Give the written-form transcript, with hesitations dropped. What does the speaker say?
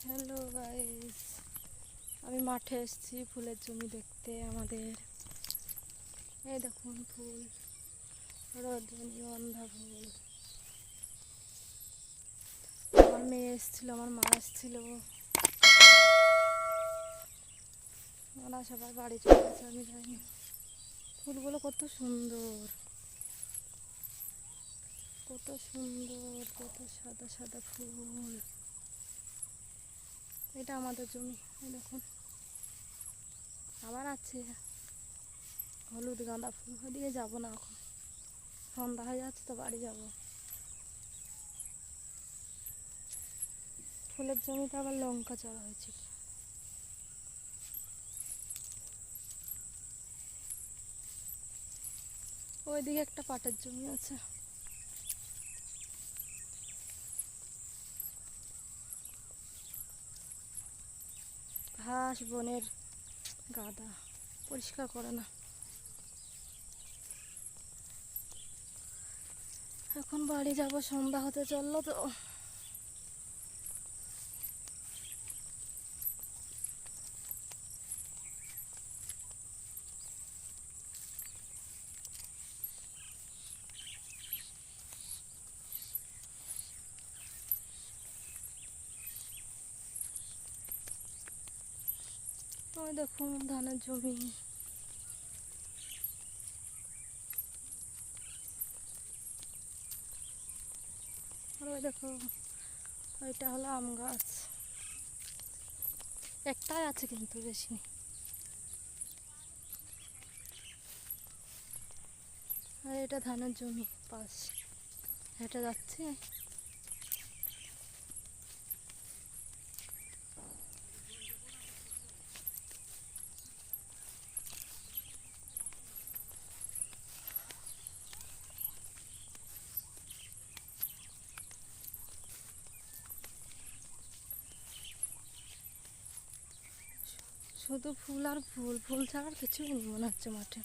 Hello guys, আমি মাঠে এসেছি ফুলের জমি দেখতে। আমাদের এই দেখুন ফুল, রজনীগন্ধা ফুল। আমার মেয়ে এসেছিল, আমার মা এসেছিল, ওরা সবাই বাড়ি চলে গেছে, আমি যাইনি। ফুলগুলো কত সুন্দর, কত সুন্দর, কত সাদা সাদা ফুল। এটা আমাদের জমি, এই দেখুন। আবার আছে হলুদ গাঁদা ফুল। ওইদিকে যাবো না এখন, সন্ধ্যা হয়ে যাচ্ছে তো, বাড়ি যাবো। ফুলের জমিতে আবার লঙ্কা চারা হয়েছিল। ওইদিকে একটা পাটের জমি আছে। ঘাস বনের গাদা, পরিষ্কার করে না। এখন বাড়ি যাব, সন্ধ্যা হতে চললো তো। ওই দেখুন ধানের জমি। আর ওই দেখো, ওইটা হলো আম গাছ। একটাই আছে কিন্তু বেশি নেই। আর এটা ধানের জমি, পাশ হেঁটে যাচ্ছে। শুধু ফুল আর ফুল, ফুল ছাড়া আর কিছুই নেই মনে হচ্ছে মাঠে।